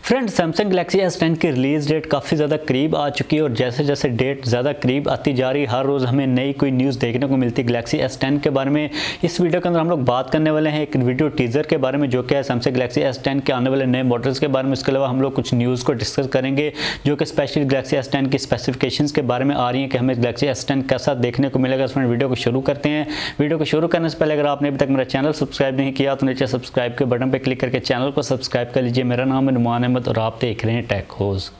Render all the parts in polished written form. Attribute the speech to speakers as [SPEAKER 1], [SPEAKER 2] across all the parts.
[SPEAKER 1] Friends, Samsung Galaxy S10 की release date काफ़ी ज़्यादा करीब आ चुकी है और जैसे जैसे डेट ज़्यादा करीब आती जा रही है हर रोज़ हमें नई कोई न्यूज़ देखने को मिलती है गैलेक्सी S10 के बारे में। इस वीडियो के अंदर हम लोग बात करने वाले हैं एक वीडियो टीज़र के बारे में जो कि है सैमसंग गैलेक्सी S10 के आने वाले नए मॉडल्स के बारे में। इसके अलावा हम लोग कुछ न्यूज़ को डिस्कस करेंगे जो कि स्पेशली गैलेक्सी S10 की स्पेसिफिकेशंस के बारे में आ रही हैं कि हमें गैलेक्सी S10 कैसा देखने को मिलेगा। इसमें वीडियो को शुरू करते हैं। वीडियो को शुरू करने से पहले अगर आपने अभी तक मेरा चैनल सब्सक्राइब नहीं किया तो नीचे सब्सक्राइब के बटन पर क्लिक करके चैनल को सब्सक्राइब कर लीजिए। मेरा नाम है नुमान अहमद और आप देख रहे हैं TechHoz।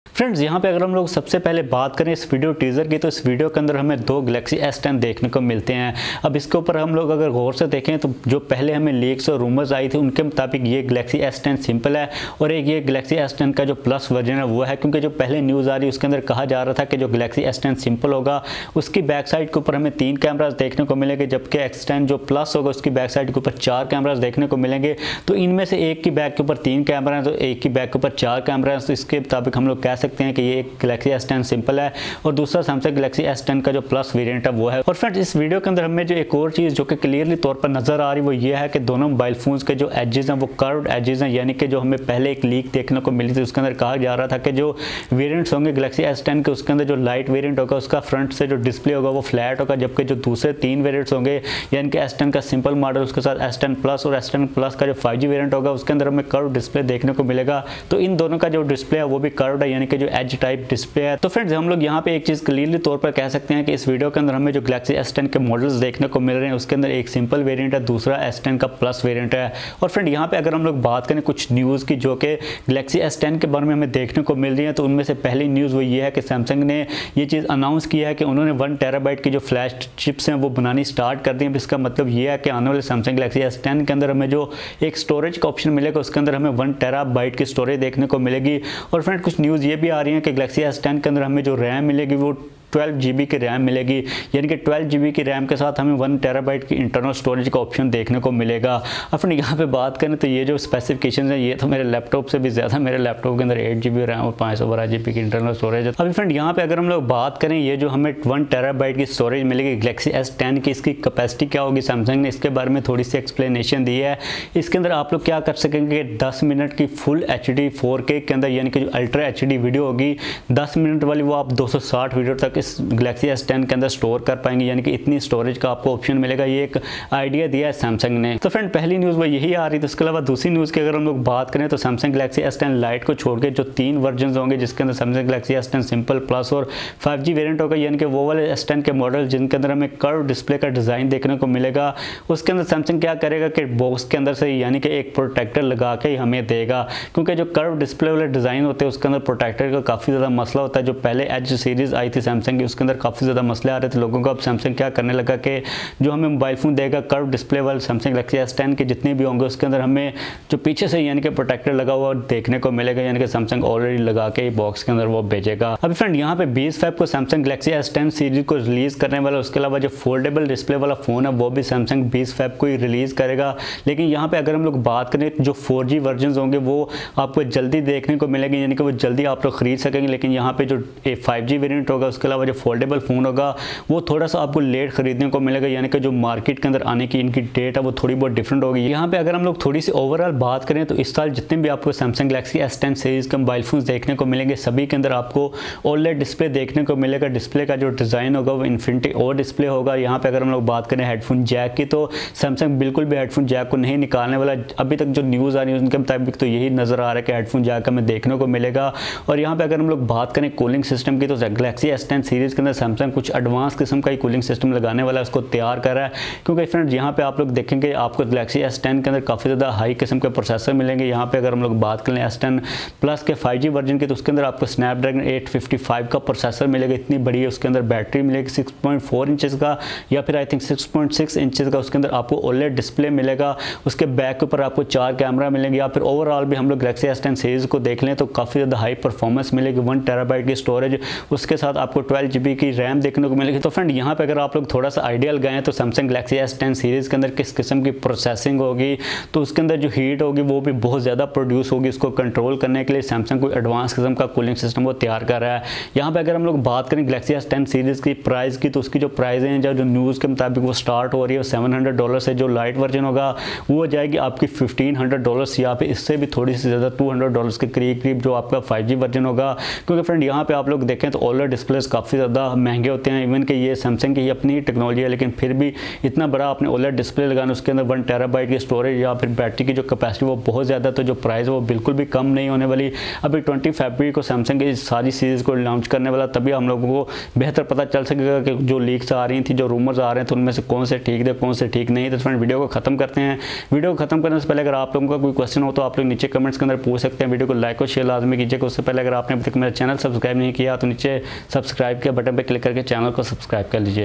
[SPEAKER 1] फ्रेंड्स, यहाँ पे अगर हम लोग सबसे पहले बात करें इस वीडियो टीज़र की तो इस वीडियो के अंदर हमें दो गैलेक्सी S10 देखने को मिलते हैं। अब इसके ऊपर हम लोग अगर गौर से देखें तो जो पहले हमें लीक्स और रूमर्स आई थी उनके मुताबिक ये गैलेक्सी S10 सिंपल है और एक ये गैलेक्सी S10 का जो प्लस वर्जन है वो है, क्योंकि जो पहले न्यूज़ आ रही है उसके अंदर कहा जा रहा था कि जो गैलेक्सी S10 सिंपल होगा उसकी बैक साइड के ऊपर हमें 3 कैमराज देखने को मिलेंगे, जबकि S10 जो प्लस होगा उसकी बैक साइड के ऊपर 4 कैमराज देखने को मिलेंगे। तो इनमें से एक की बैक के ऊपर 3 कैमरा है तो एक की बैक के ऊपर 4 कैमरा है। तो इसके मुताबिक हम लोग कह सकते हैं कि ये गैलेक्सी S10 सिंपल है और दूसरा सैमसंग गैलेक्सी S10 का जो प्लस वेरिएंट है वो है। और फ्रेंड्स, इस वीडियो के अंदर हमें जो एक और चीज़ जो कि क्लियरली तौर पर नजर आ रही है वो ये है कि दोनों मोबाइल फोन्स के जो एजेस हैं वो कर्व्ड एजेस हैं, यानी कि जो हमें पहले एक लीक देखने को मिली थी उसके अंदर कहा जा रहा था कि जो वेरिएंट्स होंगे गैलेक्सी S10 के उसके अंदर जो लाइट वेरिएंट होगा उसका फ्रंट से जो डिस्प्ले होगा वो फ्लैट होगा, जबकि जो दूसरे 3 वेरिएंट्स होंगे यानी कि S10 का सिंपल मॉडल उसके साथ S10 प्लस और S10 प्लस का जो 5G वेरिएंट होगा उसके अंदर हमें कर्व डिस्प्ले देखने को मिलेगा। तो इन दोनों का जो डिस्प्ले है वो भी कर्व्ड है, यानी कि जो एज टाइप डिस्प्ले है। तो फ्रेंड्स, हम लोग यहाँ पे एक चीज़ क्लियरली तौर पर कह सकते हैं कि इस वीडियो के अंदर हमें जो गैलेक्सी S10 के मॉडल्स देखने को मिल रहे हैं उसके अंदर एक सिंपल वेरिएंट है, दूसरा S10 का प्लस वेरिएंट है। और फ्रेंड, यहाँ पे अगर हम लोग बात करें कुछ न्यूज़ की जो कि गैलेक्सी S10 के बारे में हमें देखने को मिल रही है तो उनमें से पहली न्यूज़ वो ये है कि सैमसंग ने ये चीज़ अनाउंस किया है कि उन्होंने 1 टेराबाइट की जो फ्लैश चिप्स हैं वो बनानी स्टार्ट कर दी है। इसका मतलब ये है कि आने वाले सैमसंग गैलेक्सी S10 के अंदर हमें जो एक स्टोरेज का ऑप्शन मिलेगा उसके अंदर हमें 1 टेराबाइट की स्टोरेज देखने को मिलेगी। और फ्रेंड, कुछ न्यूज़ ये भी आ रही है कि गैलेक्सी S10 के अंदर हमें जो रैम मिलेगी वो 12 GB की रैम मिलेगी, यानी कि 12 GB की रैम के साथ हमें 1 टेराबाइट की इंटरनल स्टोरेज का ऑप्शन देखने को मिलेगा। अपन यहाँ पे बात करें तो ये जो स्पेसिफिकेशन है ये तो मेरे लैपटॉप से भी ज़्यादा, मेरे लैपटॉप के अंदर 8 GB रैम और 512 GB की इंटरनल स्टोरेज है। अभी फ्रेंड, यहाँ पे अगर हम लोग बात करें ये जो हमें 1 टेराबाइट की स्टोरेज मिलेगी गैलेक्सी S10 की, इसकी कैपेसिटी क्या होगी सैमसंग ने इसके बारे में थोड़ी सी एक्सप्लेनेशन दी है। इसके अंदर आप लोग क्या कर सकेंगे, 10 मिनट की फुल HD 4K के अंदर यानी कि जो अल्ट्रा HD वीडियो होगी 10 मिनट वाली वो आप 260 वीडियो तक इस गैलेक्सी S10 के अंदर स्टोर कर पाएंगे, यानी कि इतनी स्टोरेज का आपको ऑप्शन मिलेगा। ये एक आइडिया दिया है सैमसंग ने। तो फ्रेंड, पहली न्यूज़ वो यही आ रही थी। इसके अलावा दूसरी न्यूज़ की अगर हम लोग बात करें तो सैमसंग गैलेक्सी S10 लाइट को छोड़ के जो 3 वर्जन होंगे जिसके अंदर Samsung Galaxy S10 simple plus और 5G वेरिएंट होगा, यानी कि वो वाले S10 के मॉडल जिनके अंदर हमें कर्व डिस्प्ले का डिज़ाइन देखने को मिलेगा, उसके अंदर सैमसंग क्या करेगा कि बॉक्स के अंदर से यानी कि एक प्रोटेक्टर लगा के ही हमें देगा, क्योंकि जो कर्व डिस्प्ले वाले डिज़ाइन होते हैं उसके अंदर प्रोटेक्टर का काफ़ी ज़्यादा मसला होता है। जो पहले एज सीरीज़ आई थी सैमसंग की उसके अंदर काफ़ी ज़्यादा मसले आ रहे थे लोगों को। अब सैमसंग क्या करने लगा कि जो हमें मोबाइल फ़ोन देगा कर्व डिस्प्ले वाले सैमसंग गैलेक्सी S10 के जितने भी होंगे उसके अंदर हमें जो पीछे से यानी कि प्रोटेक्टर लगा हुआ देखने को मिलेगा, यानी कि सैमसंग ऑलरेडी लगा के बॉक्स के अंदर वो भेजेगा। अभी फ्रेंड, यहाँ पे 20 फेब को सैमसंग गैलेक्सी S10 सीरीज को रिलीज़ करने वाला, उसके अलावा जो फोल्डेबल डिस्प्ले वाला फ़ोन है वो भी सैमसंग 20 फेब को ही रिलीज़ करेगा। लेकिन यहाँ पर अगर हम लोग बात करें जो 4G वर्जन होंगे वो आपको जल्दी देखने को मिलेंगे, यानी कि वो जल्दी आप लोग खरीद सकेंगे। लेकिन यहाँ पर जो 5G वेरियंट होगा उसके अलावा जो फोल्डेबल फ़ोन होगा वो थोड़ा सा आपको लेट खरीदने को मिलेगा, यानी कि जो मार्केट के अंदर आने की इनकी डेट है वो थोड़ी बहुत डिफरेंट होगी। यहाँ पे अगर हम लोग थोड़ी सी ओवरऑल बात करें तो इस साल जितने भी आपको सैमसंग गैलेक्सी S10 सीरीज़ के मोबाइल फोन देखने को मिलेंगे सभी के अंदर आपको OLED डिस्प्ले देखने को मिलेगा। डिस्प्ले का जो डिज़ाइन होगा वो इन्फिनिटी और डिस्प्ले होगा। यहाँ पे अगर हम लोग बात करें हेडफोन जैक की तो सैमसंग बिल्कुल भी हेडफोन जैक को नहीं निकालने वाला। अभी तक जो न्यूज़ आ रही है उनके मुताबिक तो यही नज़र आ रहा है कि हेडफोन जैक हमें देखने को मिलेगा। और यहाँ पे अगर हम लोग बात करें कूलिंग सिस्टम की तो गैलेक्सी S10 सीरीज़ के अंदर सैमसंग कुछ एडवांस किस्म का ही कूलिंग सिस्टम लगाने वाला है, उसको तैयार कर रहा है। क्योंकि फ्रेंड्स, यहाँ पे आप लोग देखेंगे आपको गैलेक्सी S10 के अंदर काफ़ी ज़्यादा हाई किस्म के प्रोसेसर मिलेंगे। यहाँ पे अगर हम लोग बात करें S10 प्लस के 5G वर्जन की तो उसके अंदर आपको स्नैपड्रैगन 855 का प्रोसेसर मिलेगा, इतनी बड़ी है। उसके अंदर बैटरी मिलेगी 6.4 इंचेस का या फिर आई थिंक 6.6 इंचेस का। उसके अंदर आपको OLED डिस्प्ले मिलेगा, उसके बैक के ऊपर आपको 4 कैमरा मिलेंगे। या फिर ओवरऑल भी हम लोग गैलेक्सी S10 सीरीज़ को देख लें तो काफ़ी ज़्यादा हाई परफॉर्मेंस मिलेगी। 1 टेराबाइट की स्टोरेज, उसके साथ आपको 112 GB की रैम देखने को मिलेगी। तो फ्रेंड यहाँ पे अगर आप लोग थोड़ा सा आइडिया लगाएं तो सैमसंग गैलेक्सी S10 सीरीज़ के अंदर किस किस्म की प्रोसेसिंग होगी, तो उसके अंदर जो हीट होगी वो भी बहुत ज़्यादा प्रोड्यूस होगी। इसको कंट्रोल करने के लिए सैमसंग कोई एडवांस किस्म का कूलिंग सिस्टम वो तैयार कर रहा है। यहाँ पे अगर हम लोग बात करें गैलेक्सी S10 सीरीज़ की प्राइस की, तो उसकी जो प्राइस है जो न्यूज़ के मुताबिक वो स्टार्ट हो रही है $700 से। जो लाइट वर्जन होगा वो हो जाएगी आपकी $1500 या पे इससे भी थोड़ी सी ज़्यादा $200 के करीब जो आपका 5G वर्जन होगा। क्योंकि फ्रेंड यहाँ पे आप लोग देखें तो OLED डिस्प्लेस काफ़ी ज़्यादा महंगे होते हैं। इवन कि ये सैमसंग की अपनी टेक्नोलॉजी है, लेकिन फिर भी इतना बड़ा आपने OLED डिस्प्ले लगाना, उसके अंदर 1 TB की स्टोरेज या फिर बैटरी की जो कैपेसिटी वो बहुत ज़्यादा, तो जो प्राइस है वो बिल्कुल भी कम नहीं होने वाली। अभी 20 फरवरी को सैमसंग की सारी सीरीज़ को लॉन्च करने वाला, तभी हम लोगों को बेहतर पता चल सकेगा कि जो लीक्स आ रही थी, जो रूमर्स आ रहे थे, उनमें से कौन से ठीक थे कौन से ठीक नहीं। तो फ्रेंड वीडियो को खत्म करते हैं। वीडियो को खत्म करने से पहले अगर आप लोगों का कोई क्वेश्चन हो तो आप लोग नीचे कमेंट्स के अंदर पूछ सकते हैं। वीडियो को लाइक और शेयर लाजमी कीजिएगा। उससे पहले अगर आपने अभी तक मेरा चैनल सब्सक्राइब नहीं किया तो नीचे सब्सक्राइब के बटन पर क्लिक करके चैनल को सब्सक्राइब कर लीजिए।